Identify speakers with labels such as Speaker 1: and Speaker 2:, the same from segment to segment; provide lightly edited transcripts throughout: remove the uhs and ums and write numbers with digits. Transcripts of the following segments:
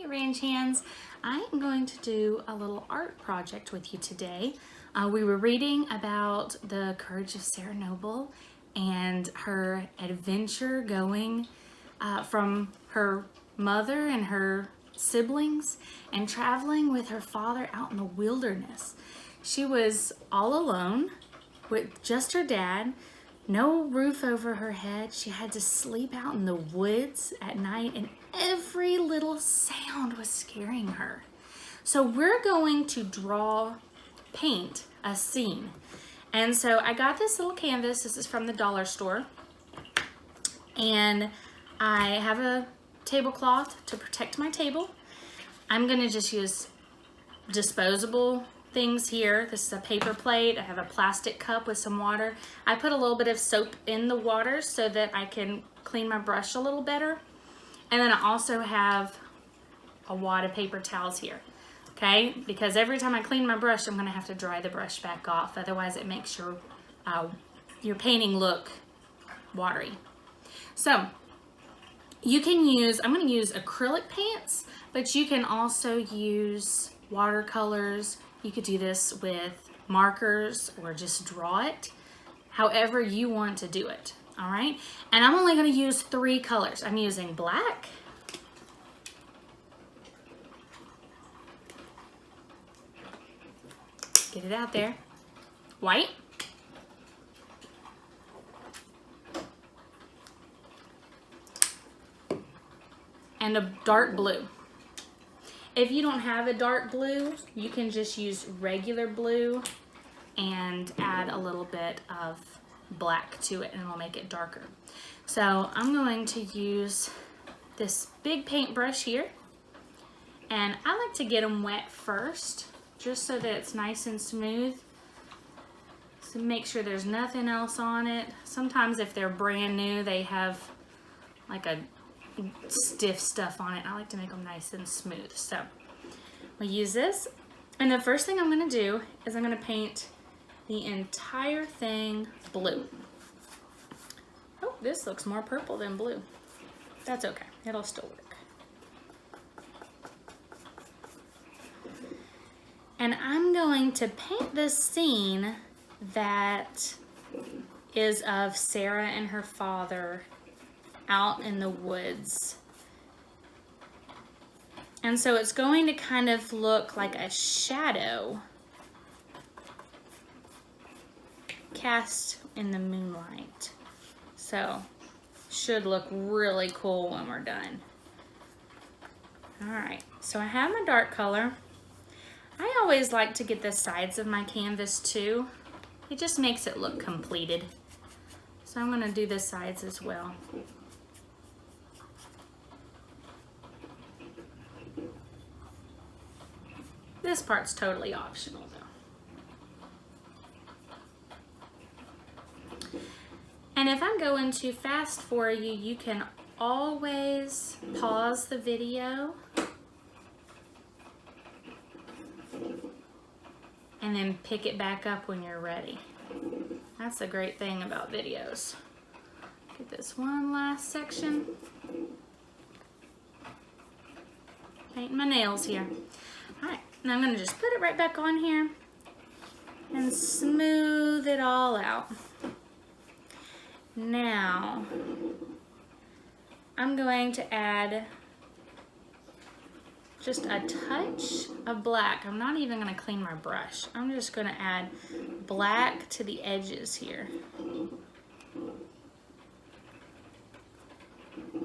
Speaker 1: Hey Ranch Hands, I am going to do a little art project with you today. We were reading about the courage of Sarah Noble and her adventure going from her mother and her siblings and traveling with her father out in the wilderness. She was all alone with just her dad, no roof over her head. She had to sleep out in the woods at night, and every little sound was scaring her. So we're going to paint a scene. And so I got this little canvas. This is from the dollar store. And I have a tablecloth to protect my table. I'm gonna just use disposable things here. This is a paper plate. I have a plastic cup with some water. I put a little bit of soap in the water so that I can clean my brush a little better. And then I also have a wad of paper towels here, okay? Because every time I clean my brush, I'm gonna have to dry the brush back off. Otherwise it makes your painting look watery. So you can use, I'm gonna use acrylic paints, but you can also use watercolors. You could do this with markers or just draw it however you want to do it, all right? And I'm only gonna use 3 colors. I'm using black, get it out there, white, and a dark blue. If you don't have a dark blue, you can just use regular blue and add a little bit of black to it and it'll make it darker. So I'm going to use this big paintbrush here, and I like to get them wet first just so that it's nice and smooth. So make sure there's nothing else on it. Sometimes if they're brand new, they have like a stiff stuff on it. I like to make them nice and smooth. So we'll use this, and the first thing I'm going to do is I'm going to paint the entire thing blue. Oh, this looks more purple than blue. That's okay, it'll still work. And I'm going to paint this scene that is of Sarah and her father out in the woods. And so it's going to kind of look like a shadow cast in the moonlight. So should look really cool when we're done. All right, so I have my dark color. I always like to get the sides of my canvas too. It just makes it look completed. So I'm gonna do the sides as well. This part's totally optional though. And if I'm going too fast for you, you can always pause the video and then pick it back up when you're ready. That's the great thing about videos. Get this one last section. Painting my nails here. All right. Now I'm gonna just put it right back on here and smooth it all out. Now, I'm going to add just a touch of black. I'm not even gonna clean my brush. I'm just gonna add black to the edges here.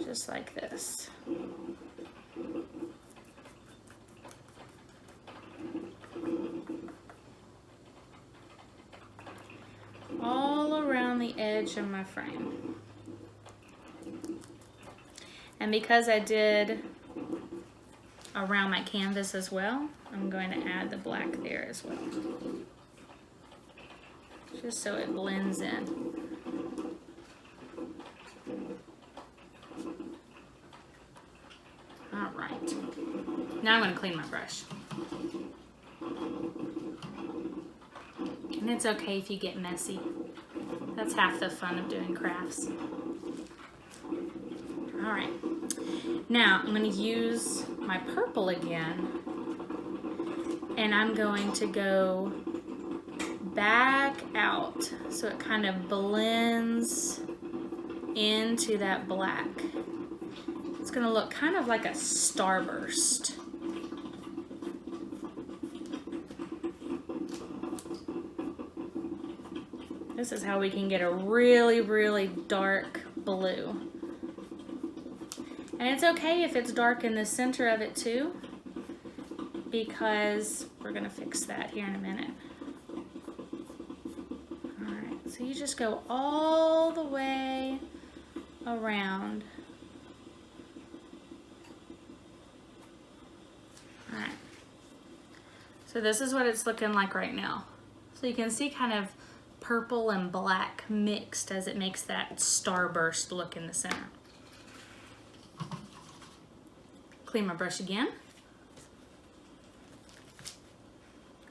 Speaker 1: Just like this. All around the edge of my frame. And because I did around my canvas as well, I'm going to add the black there as well. Just so it blends in. All right. Now I'm going to clean my brush. And it's okay if you get messy. That's half the fun of doing crafts. All right. Now I'm going to use my purple again, and I'm going to go back out so it kind of blends into that black. It's going to look kind of like a starburst. This is how we can get a really, really dark blue. And it's okay if it's dark in the center of it too, because we're gonna fix that here in a minute. All right, so you just go all the way around. All right, so this is what it's looking like right now. So you can see kind of purple and black mixed as it makes that starburst look in the center. Clean my brush again.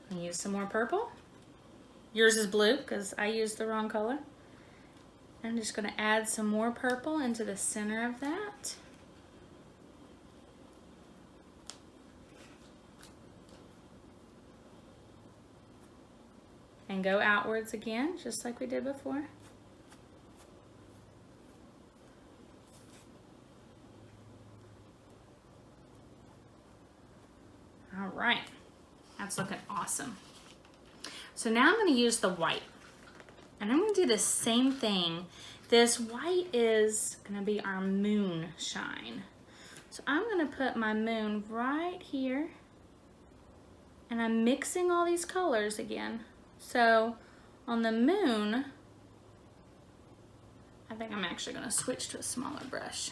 Speaker 1: And use some more purple. Yours is blue because I used the wrong color. I'm just going to add some more purple into the center of that. And go outwards again, just like we did before. All right, that's looking awesome. So now I'm going to use the white, and I'm going to do the same thing. This white is going to be our moonshine. So I'm going to put my moon right here, and I'm mixing all these colors again. So on the moon, I think I'm actually going to switch to a smaller brush.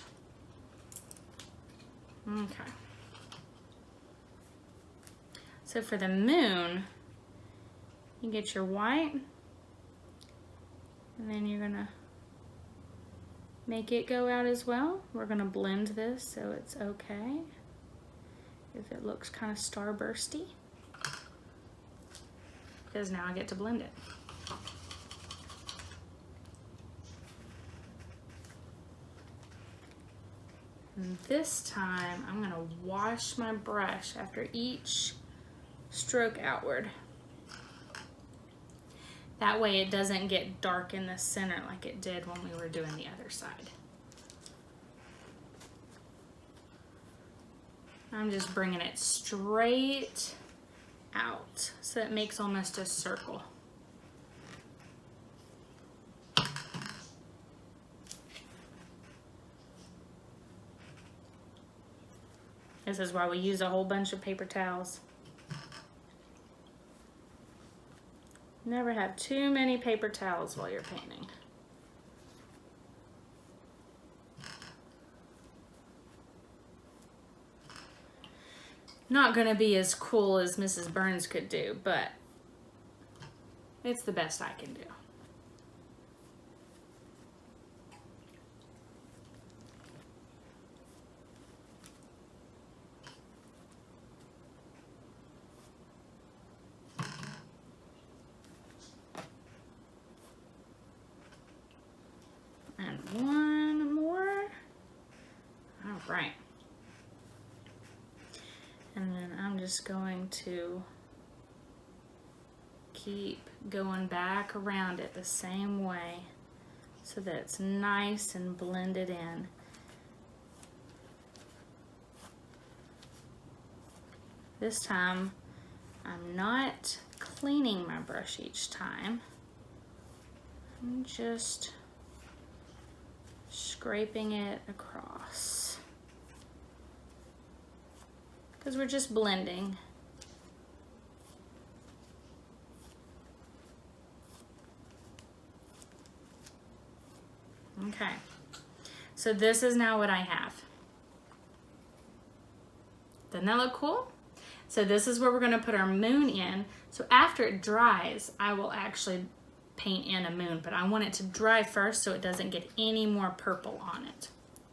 Speaker 1: Okay. So for the moon, you get your white, and then you're gonna make it go out as well. We're gonna blend this so it's okay if it looks kind of starbursty, because now I get to blend it. And this time I'm gonna wash my brush after each stroke outward. That way it doesn't get dark in the center like it did when we were doing the other side. I'm just bringing it straight out so it makes almost a circle. This is why we use a whole bunch of paper towels. Never have too many paper towels while you're painting. Not gonna be as cool as Mrs. Burns could do, but it's the best I can do. And one more. All right. And then I'm just going to keep going back around it the same way so that it's nice and blended in. This time, I'm not cleaning my brush each time. I'm just scraping it across, because we're just blending. Okay, so this is now what I have. Doesn't that look cool? So this is where we're going to put our moon in. So after it dries, I will actually paint in a moon, but I want it to dry first so it doesn't get any more purple on it,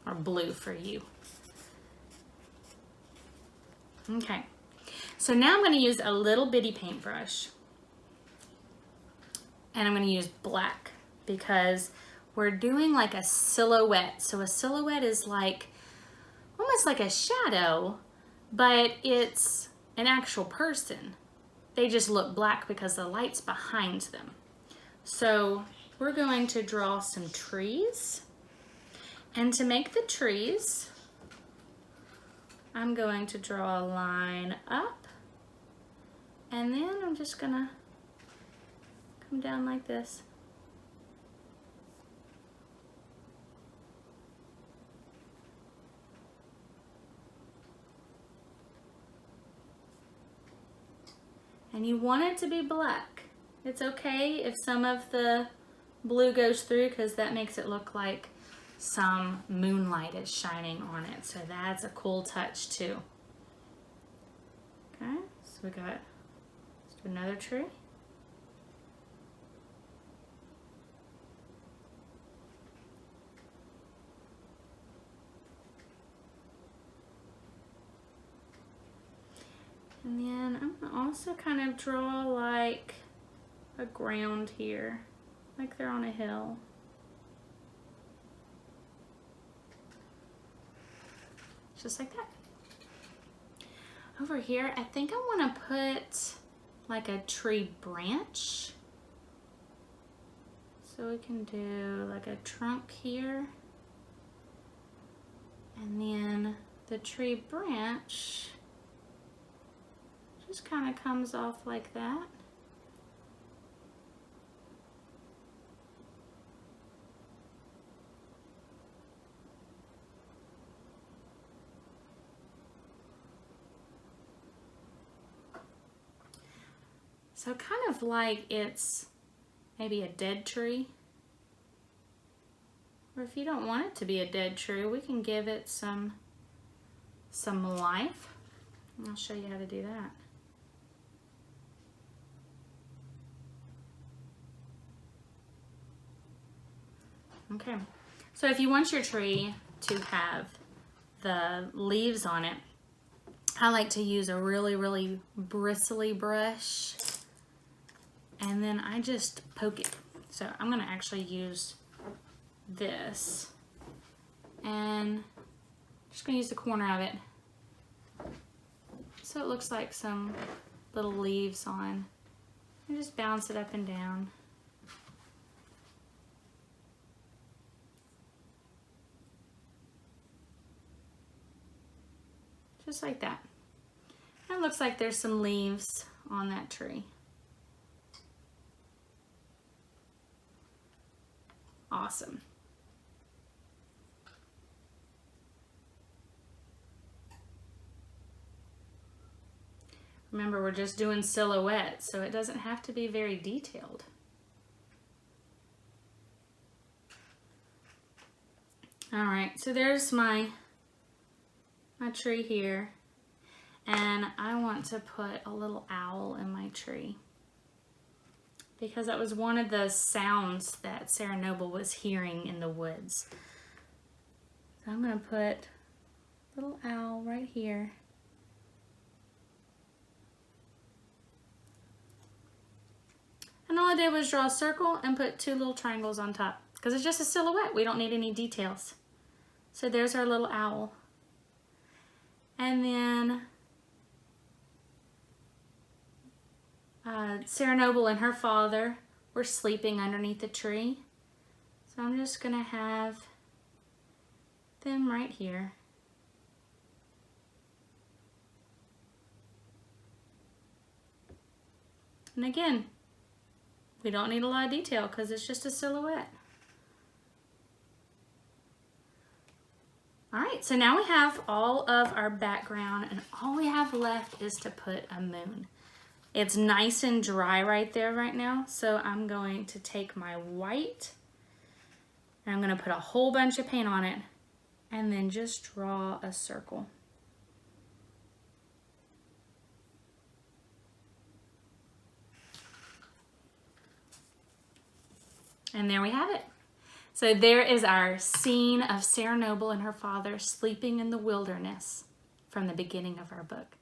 Speaker 1: or blue for you. Okay, so now I'm going to use a little bitty paintbrush, and I'm going to use black because we're doing like a silhouette. So a silhouette is like almost like a shadow, but it's an actual person. They just look black because the light's behind them. So we're going to draw some trees. And to make the trees, I'm going to draw a line up, and then I'm just gonna come down like this. And you want it to be black. It's okay if some of the blue goes through because that makes it look like some moonlight is shining on it. So that's a cool touch too. Okay, so we got, let's do another tree. And then I'm gonna also kind of draw like a ground here, like they're on a hill. Just like that. Over here, I think I want to put like a tree branch. So we can do like a trunk here. And then the tree branch just kind of comes off like that. So kind of like it's maybe a dead tree. Or if you don't want it to be a dead tree, we can give it some life. And I'll show you how to do that. Okay, so if you want your tree to have the leaves on it, I like to use a really bristly brush, and then I just poke it. So I'm gonna actually use this, and I'm just gonna use the corner of it so it looks like some little leaves on, and just bounce it up and down. Just like that. And it looks like there's some leaves on that tree. Awesome. Remember, we're just doing silhouettes, so it doesn't have to be very detailed. All right, so there's my tree here, and I want to put a little owl in my tree because that was one of the sounds that Sarah Noble was hearing in the woods. So I'm going to put a little owl right here. And all I did was draw a circle and put 2 little triangles on top because it's just a silhouette. We don't need any details. So there's our little owl. And then Sarah Noble and her father were sleeping underneath the tree. So I'm just gonna have them right here. And again, we don't need a lot of detail because it's just a silhouette. All right, so now we have all of our background, and all we have left is to put a moon. It's nice and dry right there right now, so I'm going to take my white, and I'm gonna put a whole bunch of paint on it, and then just draw a circle. And there we have it. So there is our scene of Sarah Noble and her father sleeping in the wilderness from the beginning of our book.